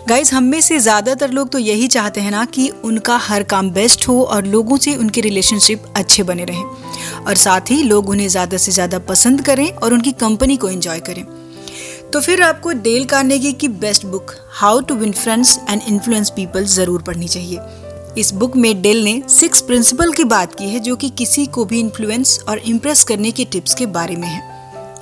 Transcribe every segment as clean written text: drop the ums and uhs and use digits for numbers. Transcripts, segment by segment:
Guys, हम में से ज़्यादातर लोग तो यही चाहते हैं ना कि उनका हर काम बेस्ट हो और लोगों से उनके रिलेशनशिप अच्छे बने रहें और साथ ही लोग उन्हें ज़्यादा से ज़्यादा पसंद करें और उनकी कंपनी को एंजॉय करें। तो फिर आपको डेल कार्नेगी की best book how to win friends and influence people ज़रूर पढ़नी चाहिए। इस बुक में डेल ने 6 प्रिंसिपल की बात की है जो कि किसी को भी इन्फ्लुएंस और इम्प्रेस करने के टिप्स के बारे में है।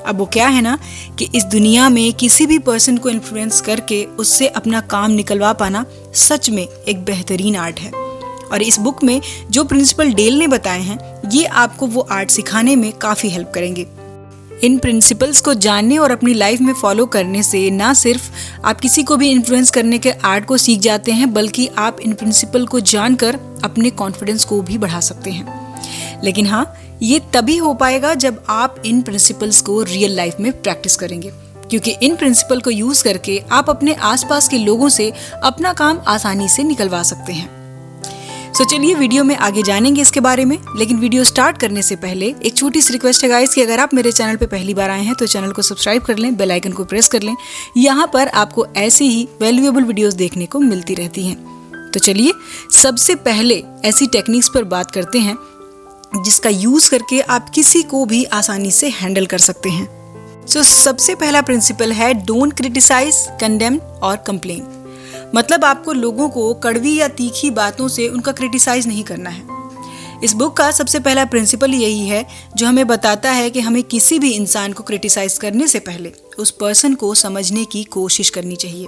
अब वो क्या है ना कि इस दुनिया में किसी भी पर्सन को इन्फ्लुएंस करके उससे अपना काम निकलवा पाना सच में एक बेहतरीन आर्ट है। और इस बुक में जो प्रिंसिपल डेल ने बताए हैं ये आपको वो आर्ट सिखाने में काफ़ी हेल्प करेंगे। इन प्रिंसिपल्स को जानने और अपनी लाइफ में फॉलो करने से ना सिर्फ आप किसी को भी इन्फ्लुएंस करने के आर्ट को सीख जाते हैं बल्कि आप इन प्रिंसिपल को जानकर अपने कॉन्फिडेंस को भी बढ़ा सकते हैं। लेकिन हाँ, ये तभी हो पाएगा जब आप इन प्रिंसिपल्स को रियल लाइफ में प्रैक्टिस करेंगे, क्योंकि इन प्रिंसिपल को यूज करके आप अपने आसपास के लोगों से अपना काम आसानी से निकलवा सकते हैं। तो चलिए वीडियो में आगे जानेंगे इसके बारे में, लेकिन वीडियो स्टार्ट करने से पहले एक छोटी सी रिक्वेस्ट है गाइस कि अगर आप मेरे चैनल पे पहली बार आए हैं तो चैनल को सब्सक्राइब कर लें, बेल आइकन को प्रेस कर लें। यहाँ पर आपको ऐसी ही वैल्यूएबल वीडियोस देखने को मिलती रहती हैं। तो चलिए सबसे पहले ऐसी टेक्निक्स पर बात करते हैं जिसका यूज करके आप किसी को भी आसानी से हैंडल कर सकते हैं। सबसे पहला प्रिंसिपल है डोंट क्रिटिसाइज, कंडेम और कंप्लेन। मतलब आपको लोगों को कड़वी या तीखी बातों से उनका क्रिटिसाइज नहीं करना है। इस बुक का सबसे पहला प्रिंसिपल यही है जो हमें बताता है कि हमें किसी भी इंसान को क्रिटिसाइज करने से पहले उस पर्सन को समझने की कोशिश करनी चाहिए।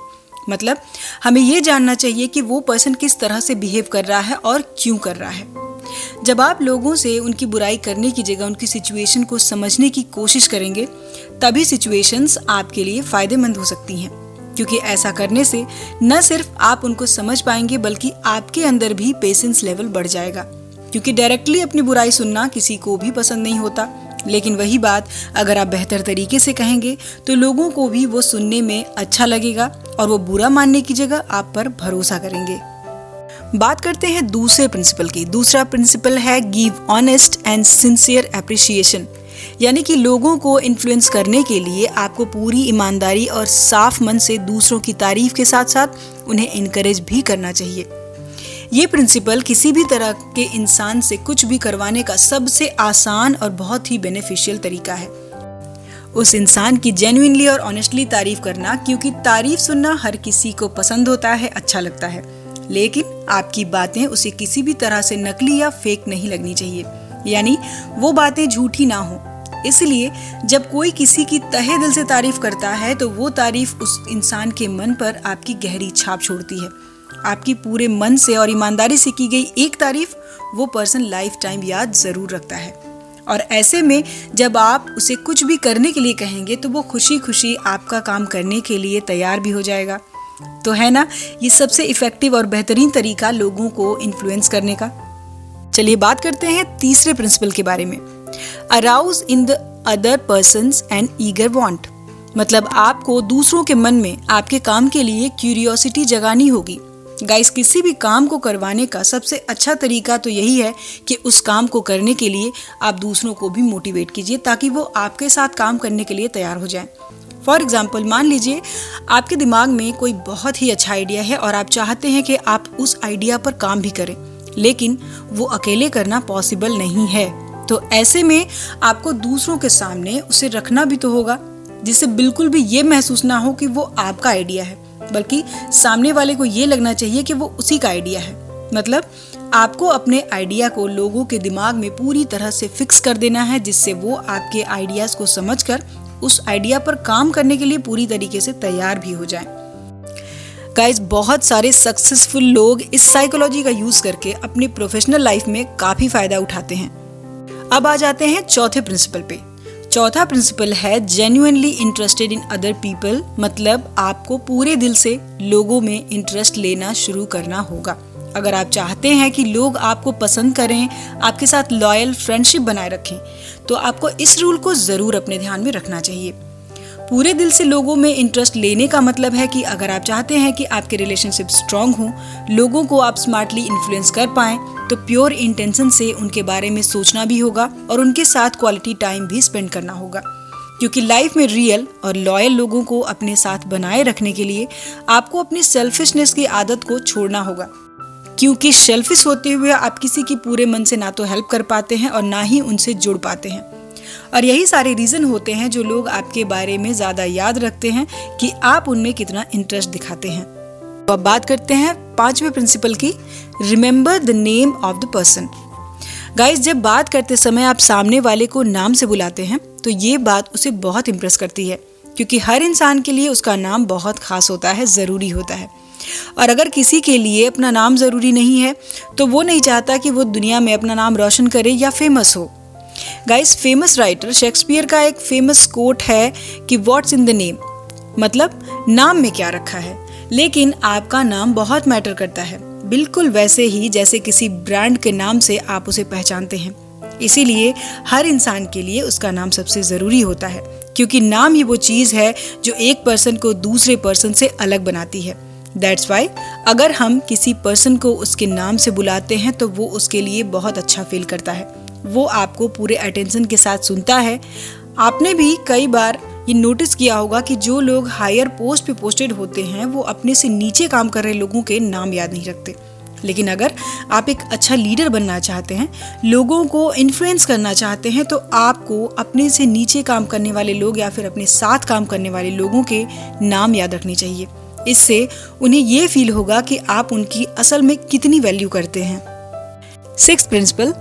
मतलब हमें ये जानना चाहिए कि वो पर्सन किस तरह से बिहेव कर रहा है और क्यों कर रहा है। जब आप लोगों से उनकी बुराई करने की जगह उनकी सिचुएशन को समझने की कोशिश करेंगे तभी सिचुएशंस आपके लिए फायदेमंद हो सकती हैं, क्योंकि ऐसा करने से न सिर्फ आप उनको समझ पाएंगे बल्कि आपके अंदर भी पेशेंस लेवल बढ़ जाएगा। क्योंकि डायरेक्टली अपनी बुराई सुनना किसी को भी पसंद नहीं होता, लेकिन वही बात अगर आप बेहतर तरीके से कहेंगे तो लोगों को भी वो सुनने में अच्छा लगेगा और वो बुरा मानने की जगह आप पर भरोसा करेंगे। बात करते हैं दूसरे प्रिंसिपल की। दूसरा प्रिंसिपल है give honest and sincere appreciation, यानी कि लोगों को इन्फ्लुएंस करने के लिए आपको पूरी ईमानदारी और साफ मन से दूसरों की तारीफ के साथ साथ उन्हें इनकरेज भी करना चाहिए। ये प्रिंसिपल किसी भी तरह के इंसान से कुछ भी करवाने का सबसे आसान और बहुत ही बेनिफिशियल तरीका है। उस इंसान की जेन्युइनली और ऑनेस्टली तारीफ करना, क्योंकि तारीफ सुनना हर किसी को पसंद होता है, अच्छा लगता है, लेकिन आपकी बातें उसे किसी भी तरह से नकली या फेक नहीं लगनी चाहिए, यानी वो बातें झूठी ना हो। इसलिए जब कोई किसी की तहे दिल से तारीफ करता है तो वो तारीफ उस इंसान के मन पर आपकी गहरी छाप छोड़ती है। आपकी पूरे मन से और ईमानदारी से की गई एक तारीफ वो पर्सन लाइफ टाइम याद जरूर रखता है। और ऐसे में जब आप उसे कुछ भी करने के लिए कहेंगे तो वो खुशी खुशी आपका काम करने के लिए तैयार भी हो जाएगा। तो है ना ये सबसे इफेक्टिव और बेहतरीन तरीका लोगों को इन्फ्लुएंस करने का। चलिए बात करते हैं तीसरे प्रिंसिपल के बारे में, arouse in the other persons and eager want. मतलब आपको दूसरों के मन में आपके काम के लिए क्यूरियोसिटी जगानी होगी। गाइस, किसी भी काम को करवाने का सबसे अच्छा तरीका तो यही है कि उस काम को करने के लिए आप दूसरों को भी मोटिवेट कीजिए ताकि वो आपके साथ काम करने के लिए तैयार हो जाएं। फॉर एग्जाम्पल, मान लीजिए आपके दिमाग में कोई बहुत ही अच्छा आइडिया है और आप चाहते हैं कि आप उस आइडिया पर काम भी करें, लेकिन वो अकेले करना पॉसिबल नहीं है। तो ऐसे में आपको दूसरों के सामने उसे रखना भी तो होगा, जिससे बिल्कुल भी ये महसूस ना हो कि वो आपका आइडिया है, बल्कि सामने वाले को ये लगना चाहिए कि वो उसी का आइडिया है। मतलब आपको अपने आइडिया को लोगों के दिमाग में पूरी तरह से फिक्स कर देना है, जिससे वो आपके आइडियाज को समझकर उस आइडिया पर काम करने के लिए पूरी तरीके से तैयार भी हो जाएं। गाइस, बहुत सारे सक्सेसफुल लोग इस साइकोलॉजी का यूज करके अपनी प्रोफेशनल लाइफ में काफी फायदा उठाते हैं। अब आ जाते हैं चौथे प्रिंसिपल पे। चौथा प्रिंसिपल है genuinely interested in other people. मतलब आपको पूरे दिल से लोगों में इंटरेस्ट लेना शुरू करना होगा। अगर आप चाहते हैं कि लोग आपको पसंद करें, आपके साथ लॉयल फ्रेंडशिप बनाए रखें, तो आपको इस रूल को जरूर अपने ध्यान में रखना चाहिए। पूरे दिल से लोगों में इंटरेस्ट लेने का मतलब है कि अगर आप चाहते हैं कि आपके रिलेशनशिप स्ट्रांग हो, लोगों को आप स्मार्टली इन्फ्लुएंस कर पाएं, तो प्योर इंटेंशन से उनके बारे में सोचना भी होगा और उनके साथ क्वालिटी टाइम भी स्पेंड करना होगा। क्योंकि लाइफ में रियल और लॉयल लोगों को अपने साथ बनाए रखने के लिए आपको अपनी सेल्फिशनेस की आदत को छोड़ना होगा, क्योंकि सेल्फिश होते हुए आप किसी की पूरे मन से ना तो हेल्प कर पाते हैं और ना ही उनसे जुड़ पाते हैं। और यही सारे रीज़न होते हैं जो लोग आपके बारे में ज़्यादा याद रखते हैं कि आप उनमें कितना इंटरेस्ट दिखाते हैं। तो अब बात करते हैं 5वें प्रिंसिपल की, remember the name of the person. Guys, जब बात करते समय आप सामने वाले को नाम से बुलाते हैं तो ये बात उसे बहुत इम्प्रेस करती है, क्योंकि हर इंसान के लिए उसका नाम बहुत खास होता है, ज़रूरी होता है। और अगर किसी के लिए अपना नाम ज़रूरी नहीं है तो वो नहीं चाहता कि वो दुनिया में अपना नाम रोशन करे या फेमस हो। गाइस, फेमस राइटर शेक्सपियर का एक फेमस कोट है कि व्हाट्स इन द नेम, मतलब नाम में क्या रखा है। लेकिन आपका नाम बहुत मैटर करता है, बिल्कुल वैसे ही जैसे किसी ब्रांड के नाम से आप उसे पहचानते हैं। इसीलिए हर इंसान के लिए उसका नाम सबसे ज़रूरी होता है, क्योंकि नाम ही वो चीज़ है जो एक पर्सन को दूसरे पर्सन से अलग बनाती है। दैट्स वाई अगर हम किसी पर्सन को उसके नाम से बुलाते हैं तो वो उसके लिए बहुत अच्छा फील करता है, वो आपको पूरे अटेंशन के साथ सुनता है। आपने भी कई बार ये नोटिस किया होगा कि जो लोग हायर पोस्ट पे पोस्टेड होते हैं वो अपने से नीचे काम कर रहे लोगों के नाम याद नहीं रखते। लेकिन अगर आप एक अच्छा लीडर बनना चाहते हैं, लोगों को इन्फ्लुएंस करना चाहते हैं, तो आपको अपने से नीचे काम करने वाले लोग या फिर अपने साथ काम करने वाले लोगों के नाम याद रखने चाहिए। इससे उन्हें ये फील होगा कि आप उनकी असल में कितनी वैल्यू करते हैं। 6th principle,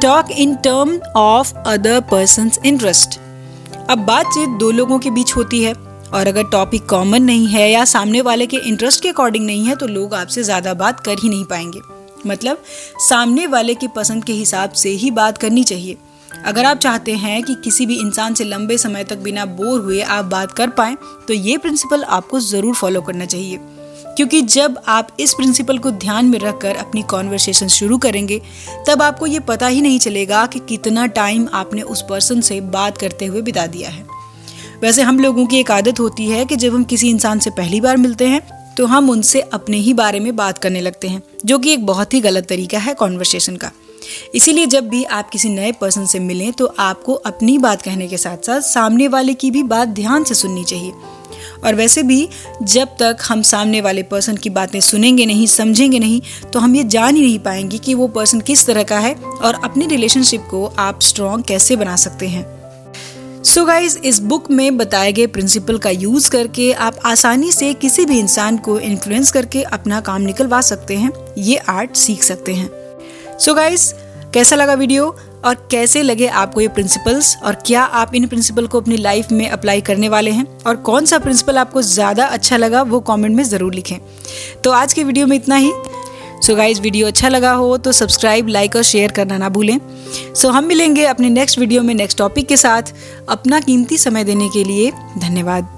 talk in term of other persons interest. अब बातचीत दो लोगों के बीच होती है और अगर टॉपिक कॉमन नहीं है या सामने वाले के इंटरेस्ट के अकॉर्डिंग नहीं है तो लोग आपसे ज़्यादा बात कर ही नहीं पाएंगे। मतलब सामने वाले की पसंद के हिसाब से ही बात करनी चाहिए। अगर आप चाहते हैं कि किसी भी इंसान से लंबे समय तक बिना बोर हुए आप बात कर पाएं तो ये प्रिंसिपल आपको ज़रूर फॉलो करना चाहिए, क्योंकि जब आप इस प्रिंसिपल को ध्यान में रखकर अपनी कॉन्वर्सेशन शुरू करेंगे तब आपको ये पता ही नहीं चलेगा कि कितना टाइम आपने उस पर्सन से बात करते हुए बिता दिया है। वैसे हम लोगों की एक आदत होती है कि जब हम किसी इंसान से पहली बार मिलते हैं तो हम उनसे अपने ही बारे में बात करने लगते हैं, जो कि एक बहुत ही गलत तरीका है कॉन्वर्सेशन का। इसीलिए जब भी आप किसी नए पर्सन से मिलें तो आपको अपनी बात कहने के साथ साथ सामने वाले की भी बात ध्यान से सुननी चाहिए। और वैसे भी जब तक हम सामने वाले पर्सन की बातें सुनेंगे नहीं, समझेंगे नहीं, तो हम ये जान ही नहीं पाएंगे कि वो पर्सन किस तरह का है और अपनी रिलेशनशिप को आप स्ट्रॉन्ग कैसे बना सकते हैं। सो गाइज, इस बुक में बताए गए प्रिंसिपल का यूज करके आप आसानी से किसी भी इंसान को इन्फ्लुएंस करके अपना काम निकलवा सकते हैं, ये आर्ट सीख सकते हैं। सो गाइज, कैसा लगा वीडियो और कैसे लगे आपको ये प्रिंसिपल्स, और क्या आप इन प्रिंसिपल को अपनी लाइफ में अप्लाई करने वाले हैं, और कौन सा प्रिंसिपल आपको ज़्यादा अच्छा लगा वो कमेंट में ज़रूर लिखें। तो आज के वीडियो में इतना ही। सो गाइज, वीडियो अच्छा लगा हो तो सब्सक्राइब, लाइक और शेयर करना ना भूलें। सो हम मिलेंगे अपने नेक्स्ट वीडियो में नेक्स्ट टॉपिक के साथ। अपना कीमती समय देने के लिए धन्यवाद।